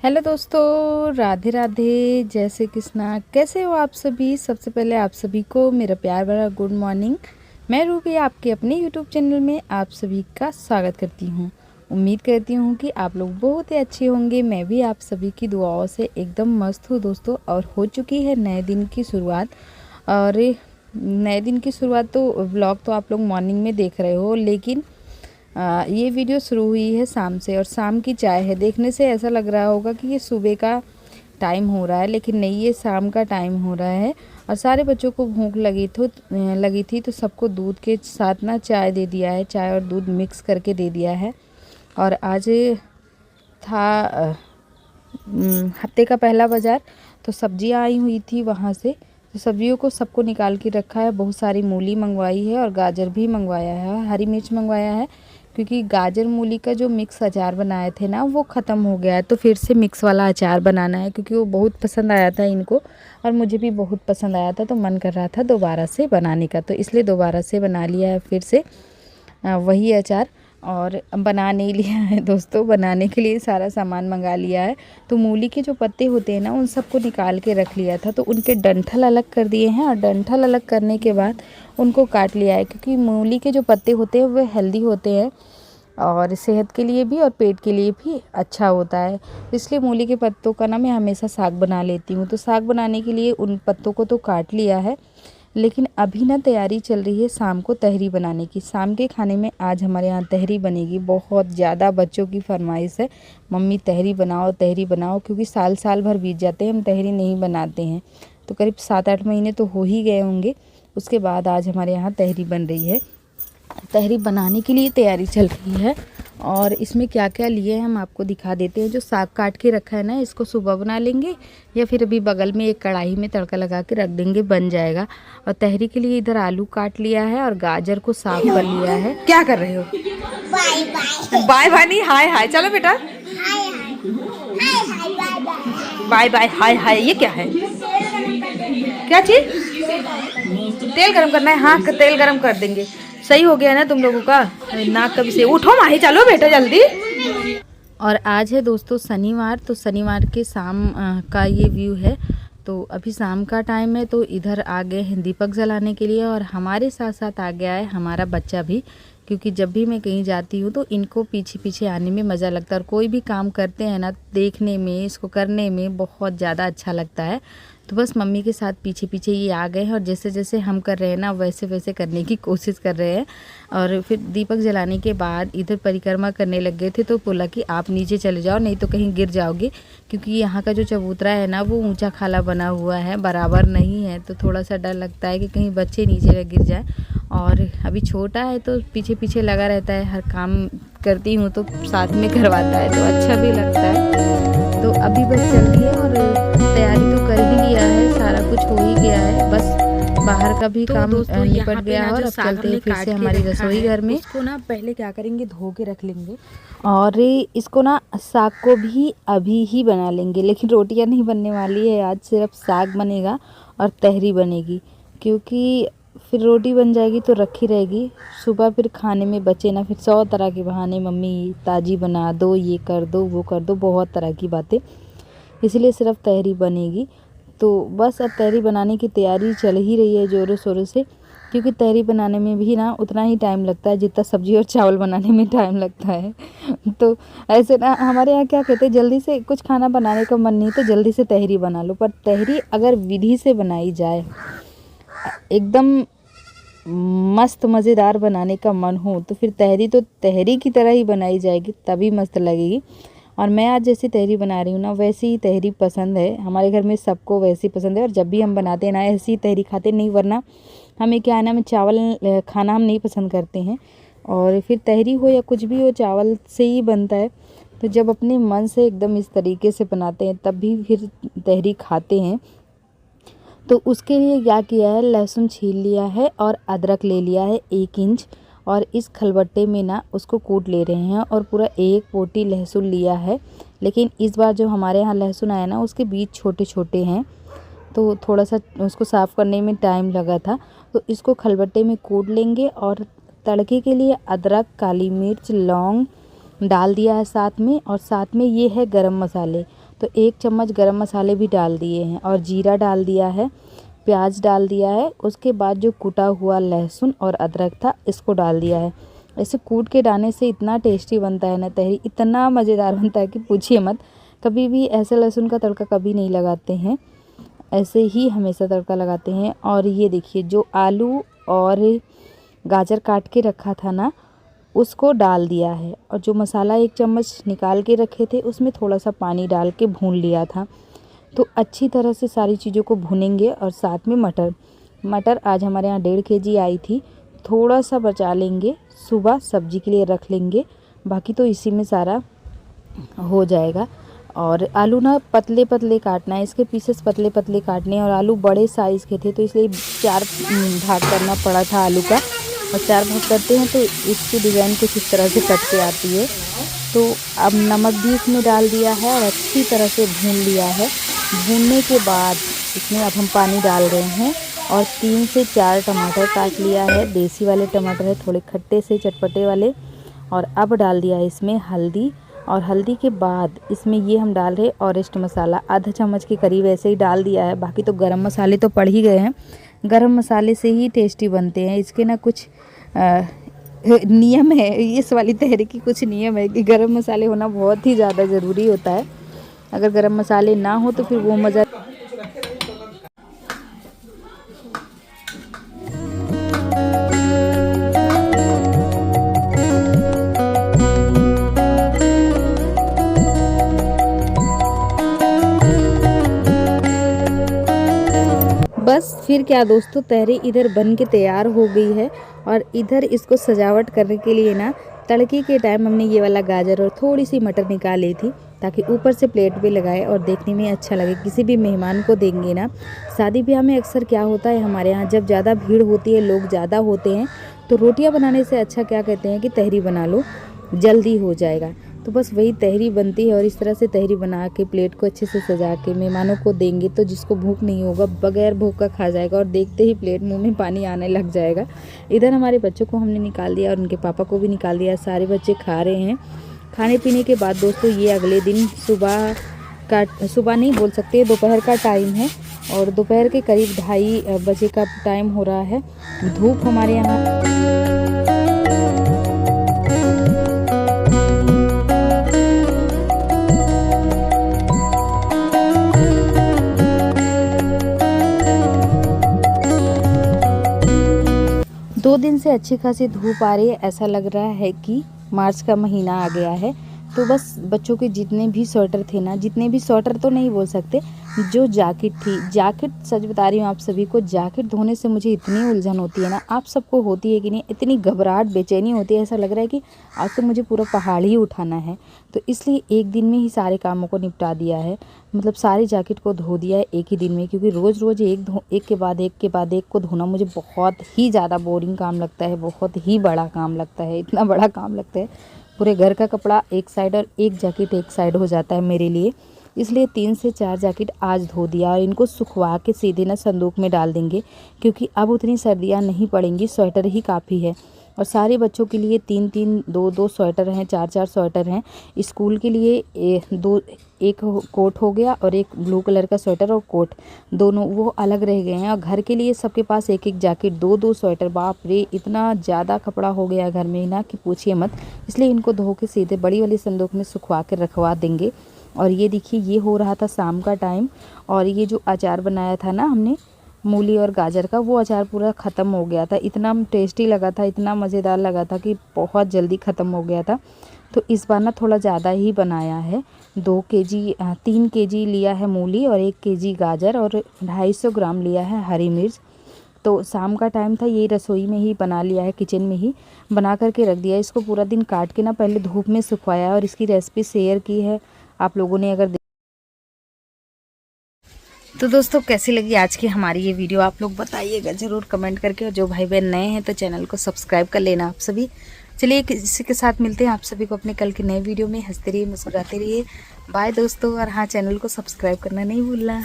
Hello दोस्तों, राधे राधे, जय श्री कृष्णा। कैसे हो आप सभी? सबसे पहले आप सभी को मेरा प्यार भरा गुड मॉर्निंग। मैं रूबी आपके अपने यूट्यूब चैनल में आप सभी का स्वागत करती हूँ। उम्मीद करती हूँ कि आप लोग बहुत ही अच्छे होंगे। मैं भी आप सभी की दुआओं से एकदम मस्त हूँ दोस्तों। और हो चुकी है नए दिन की शुरुआत। और नए दिन की शुरुआत तो व्लॉग तो आप लोग मॉर्निंग में देख रहे हो, लेकिन ये वीडियो शुरू हुई है शाम से, और शाम की चाय है। देखने से ऐसा लग रहा होगा कि ये सुबह का टाइम हो रहा है, लेकिन नहीं, ये शाम का टाइम हो रहा है। और सारे बच्चों को भूख लगी थी तो सबको दूध के साथ ना चाय दे दिया है। चाय और दूध मिक्स करके दे दिया है। और आज था हफ्ते का पहला बाज़ार, तो सब्जियां आई हुई थी वहाँ से। तो सब्जियों को सबको निकाल के रखा है। बहुत सारी मूली मंगवाई है और गाजर भी मंगवाया है, हरी मिर्च मंगवाया है, क्योंकि गाजर मूली का जो मिक्स अचार बनाए थे ना वो ख़त्म हो गया है। तो फिर से मिक्स वाला अचार बनाना है, क्योंकि वो बहुत पसंद आया था इनको और मुझे भी बहुत पसंद आया था। तो मन कर रहा था दोबारा से बनाने का, तो इसलिए दोबारा से बना लिया है फिर से वही अचार। और बना नहीं लिया है दोस्तों, बनाने के लिए सारा सामान मंगा लिया है। तो मूली के जो पत्ते होते हैं ना, उन सबको निकाल के रख लिया था। तो उनके डंठल अलग कर दिए हैं, और डंठल अलग करने के बाद उनको काट लिया है, क्योंकि मूली के जो पत्ते होते हैं वो हेल्दी होते हैं और सेहत के लिए भी और पेट के लिए भी अच्छा होता है। इसलिए मूली के पत्तों का ना मैं हमेशा साग बना लेती हूँ। तो साग बनाने के लिए उन पत्तों को तो काट लिया है, लेकिन अभी ना तैयारी चल रही है शाम को तहरी बनाने की। शाम के खाने में आज हमारे यहाँ तहरी बनेगी। बहुत ज़्यादा बच्चों की फरमाइश है, मम्मी तहरी बनाओ तहरी बनाओ, क्योंकि साल भर बीत जाते हैं हम तहरी नहीं बनाते हैं। तो करीब 7-8 महीने तो हो ही गए होंगे। उसके बाद आज हमारे यहाँ तहरी बन रही है। तहरी बनाने के लिए तैयारी चल रही है। और इसमें क्या क्या लिए हैं हम आपको दिखा देते हैं। जो साग काट के रखा है ना, इसको सुबह बना लेंगे, या फिर अभी बगल में एक कढ़ाई में तड़का लगा के रख देंगे, बन जाएगा। और तहरी के लिए इधर आलू काट लिया है और गाजर को साफ कर लिया है। क्या कर रहे हो? बाय बाय बाय बाय नहीं, हाय हाय। चलो बेटा, hi hi hi bye bye bye bye hi hi. ये क्या है? क्या चीज़? तेल गरम करना है? हाँ, तेल गरम कर देंगे। सही हो गया ना तुम लोगों का? नाक कभी से उठो माही, चलो बेटा जल्दी। और आज है दोस्तों शनिवार। तो शनिवार के शाम का ये व्यू है। तो अभी शाम का टाइम है, तो इधर आ गए हैं दीपक जलाने के लिए, और हमारे साथ साथ आ गया है हमारा बच्चा भी, क्योंकि जब भी मैं कहीं जाती हूँ तो इनको पीछे पीछे आने में मज़ा लगता है। और कोई भी काम करते हैं ना, देखने में, इसको करने में बहुत ज़्यादा अच्छा लगता है। तो बस मम्मी के साथ पीछे पीछे ये आ गए हैं, और जैसे जैसे हम कर रहे हैं ना वैसे वैसे करने की कोशिश कर रहे हैं। और फिर दीपक जलाने के बाद इधर परिक्रमा करने लग गए थे, तो बोला कि आप नीचे चले जाओ, नहीं तो कहीं गिर जाओगे, क्योंकि यहाँ का जो चबूतरा है ना वो ऊंचा खाला बना हुआ है, बराबर नहीं है। तो थोड़ा सा डर लगता है कि कहीं बच्चे नीचे गिर जाए। और अभी छोटा है तो पीछे पीछे लगा रहता है, हर काम करती हूँ तो साथ में करवाता है, तो अच्छा भी लगता है। तो अभी बस चल रही है, और तैयारी तो कर ही लिया है, सारा कुछ हो ही गया है। बस बाहर का भी काम निपट गया है। और अब चलते हैं फिर से हमारी रसोई घर में। इसको ना पहले क्या करेंगे, धो के रख लेंगे, और इसको ना साग को भी अभी ही बना लेंगे। लेकिन रोटियां नहीं बनने वाली है आज, सिर्फ साग बनेगा और तहरी बनेगी, क्योंकि फिर रोटी बन जाएगी तो रखी रहेगी। सुबह फिर खाने में बचे ना, फिर 100 तरह के बहाने, मम्मी ताज़ी बना दो, ये कर दो, वो कर दो, बहुत तरह की बातें। इसलिए सिर्फ तहरी बनेगी। तो बस अब तहरी बनाने की तैयारी चल ही रही है ज़ोरों शोरों से, क्योंकि तहरी बनाने में भी ना उतना ही टाइम लगता है जितना सब्ज़ी और चावल बनाने में टाइम लगता है। तो ऐसे ना हमारे यहाँ क्या कहते हैं, जल्दी से कुछ खाना बनाने का मन नहीं तो जल्दी से तहरी बना लो। पर तहरी अगर विधि से बनाई जाए, एकदम मस्त मज़ेदार बनाने का मन हो, तो फिर तहरी तो तहरी की तरह ही बनाई जाएगी, तभी मस्त लगेगी। और मैं आज जैसी तहरी बना रही हूँ ना, वैसी ही तहरी पसंद है हमारे घर में सबको, वैसी पसंद है। और जब भी हम बनाते हैं ना, ऐसी तहरी खाते नहीं, वरना हमें क्या है ना, में चावल खाना हम नहीं पसंद करते हैं। और फिर तहरी हो या कुछ भी हो, चावल से ही बनता है। तो जब अपने मन से एकदम इस तरीके से बनाते हैं तब भी फिर तहरी खाते हैं। तो उसके लिए क्या किया है, लहसुन छील लिया है और अदरक ले लिया है 1 इंच, और इस खलबट्टे में ना उसको कूट ले रहे हैं। और पूरा 1 पोटी लहसुन लिया है, लेकिन इस बार जो हमारे यहाँ लहसुन आया ना उसके बीज छोटे छोटे हैं, तो थोड़ा सा उसको साफ़ करने में टाइम लगा था। तो इसको खलबट्टे में कूट लेंगे और तड़के के लिए अदरक, काली मिर्च, लौंग डाल दिया है साथ में, और साथ में ये है गरम मसाले। तो 1 चम्मच गरम मसाले भी डाल दिए हैं और जीरा डाल दिया है, प्याज डाल दिया है। उसके बाद जो कूटा हुआ लहसुन और अदरक था इसको डाल दिया है। ऐसे कूट के डालने से इतना टेस्टी बनता है ना तहरी, इतना मज़ेदार बनता है कि पूछिए मत। कभी भी ऐसे लहसुन का तड़का कभी नहीं लगाते हैं, ऐसे ही हमेशा तड़का लगाते हैं। और ये देखिए जो आलू और गाजर काट के रखा था ना उसको डाल दिया है, और जो मसाला 1 चम्मच निकाल के रखे थे उसमें थोड़ा सा पानी डाल के भून लिया था। तो अच्छी तरह से सारी चीज़ों को भूनेंगे। और साथ में मटर आज हमारे यहाँ 1.5 kg आई थी, थोड़ा सा बचा लेंगे, सुबह सब्जी के लिए रख लेंगे, बाकी तो इसी में सारा हो जाएगा। और आलू ना पतले पतले काटना है, इसके पीसेस पतले पतले काटने हैं। और आलू बड़े साइज़ के थे तो इसलिए 4 भाग करना पड़ा था आलू का, और 4 भाग करते हैं तो इसकी डिज़ाइन कुछ इस तरह से कट के आती है। तो अब नमक भी इसमें डाल दिया है और अच्छी तरह से भून लिया है। भूनने के बाद इसमें अब हम पानी डाल रहे हैं, और 3 से 4 टमाटर काट लिया है, देसी वाले टमाटर है, थोड़े खट्टे से चटपटे वाले। और अब डाल दिया है इसमें हल्दी, और हल्दी के बाद इसमें ये हम डाल रहे ऑरेस्ट मसाला, आधा चम्मच के करीब ऐसे ही डाल दिया है। बाकी तो गरम मसाले तो पड़ ही गए हैं, गरम मसाले से ही टेस्टी बनते हैं। इसके ना कुछ नियम है, इस वाली तहरी की कुछ नियम है कि गरम मसाले होना बहुत ही ज़्यादा ज़रूरी होता है। अगर गरम मसाले ना हो तो फिर वो मज़ा। बस फिर क्या दोस्तों, तहरी इधर बन के तैयार हो गई है। और इधर इसको सजावट करने के लिए ना तड़के के टाइम हमने ये वाला गाजर और थोड़ी सी मटर निकाल ली थी, ताकि ऊपर से प्लेट पे लगाए और देखने में अच्छा लगे। किसी भी मेहमान को देंगे ना, शादी ब्याह में अक्सर क्या होता है हमारे यहाँ, जब ज़्यादा भीड़ होती है, लोग ज़्यादा होते हैं, तो रोटियाँ बनाने से अच्छा क्या कहते हैं कि तहरी बना लो, जल्दी हो जाएगा। तो बस वही तहरी बनती है। और इस तरह से तहरी बना के प्लेट को अच्छे से सजा के मेहमानों को देंगे तो जिसको भूख नहीं होगा बगैर भूख का खा जाएगा, और देखते ही प्लेट मुंह में पानी आने लग जाएगा। इधर हमारे बच्चों को हमने निकाल दिया और उनके पापा को भी निकाल दिया, सारे बच्चे खा रहे हैं। खाने पीने के बाद दोस्तों ये अगले दिन सुबह नहीं बोल सकते, दोपहर का टाइम है, और दोपहर के करीब 2:30 बजे का टाइम हो रहा है। धूप हमारे यहाँ 2 दिन से अच्छी खासी धूप आ रही है। ऐसा लग रहा है कि मार्च का महीना आ गया है। तो बस बच्चों के जितने भी स्वेटर थे ना, जितने भी स्वेटर तो नहीं बोल सकते, जो जैकेट थी, जैकेट सच बता रही हूँ आप सभी को, जैकेट धोने से मुझे इतनी उलझन होती है ना, आप सबको होती है कि नहीं, इतनी घबराहट बेचैनी होती है, ऐसा लग रहा है कि आज तो मुझे पूरा पहाड़ ही उठाना है। तो इसलिए एक दिन में ही सारे कामों को निपटा दिया है, मतलब सारी जैकेट को धो दिया है एक ही दिन में, क्योंकि रोज़ रोज़ एक के बाद एक को धोना मुझे बहुत ही ज़्यादा बोरिंग काम लगता है, बहुत ही बड़ा काम लगता है, इतना बड़ा काम लगता है। पूरे घर का कपड़ा एक साइड और एक जैकेट एक साइड हो जाता है मेरे लिए। इसलिए 3 से 4 जैकेट आज धो दिया, और इनको सुखवा के सीधे ना संदूक में डाल देंगे, क्योंकि अब उतनी सर्दियाँ नहीं पड़ेंगी, स्वेटर ही काफ़ी है। और सारे बच्चों के लिए 3-3, 2-2 स्वेटर हैं, 4-4 स्वेटर हैं। स्कूल के लिए एक कोट हो गया, और एक ब्लू कलर का स्वेटर और कोट, दोनों वो अलग रह गए हैं। और घर के लिए सबके पास एक जैकेट, 2-2 स्वेटर। बाप रे, इतना ज़्यादा कपड़ा हो गया घर में ना कि पूछिए मत। इसलिए इनको धो के सीधे बड़ी वाली संदूक में सुखवा के रखवा देंगे। और ये देखिए, ये हो रहा था शाम का टाइम, और ये जो अचार बनाया था ना हमने मूली और गाजर का, वो अचार पूरा ख़त्म हो गया था। इतना टेस्टी लगा था, इतना मज़ेदार लगा था कि बहुत जल्दी ख़त्म हो गया था। तो इस बार ना थोड़ा ज़्यादा ही बनाया है। 3 kg लिया है मूली, और 1 kg गाजर, और 250 ग्राम लिया है हरी मिर्च। तो शाम का टाइम था, ये रसोई में ही बना लिया है, किचन में ही बना करके रख दिया। इसको पूरा दिन काट के ना पहले धूप में सुखवाया, और इसकी रेसिपी शेयर की है आप लोगों ने अगर। तो दोस्तों कैसी लगी आज की हमारी ये वीडियो, आप लोग बताइएगा ज़रूर कमेंट करके। और जो भाई बहन नए हैं तो चैनल को सब्सक्राइब कर लेना आप सभी। चलिए इसी के साथ मिलते हैं आप सभी को अपने कल के नए वीडियो में। हंसते रहिए, मुस्कुराते रहिए। बाय दोस्तों। और हाँ, चैनल को सब्सक्राइब करना नहीं भूलना।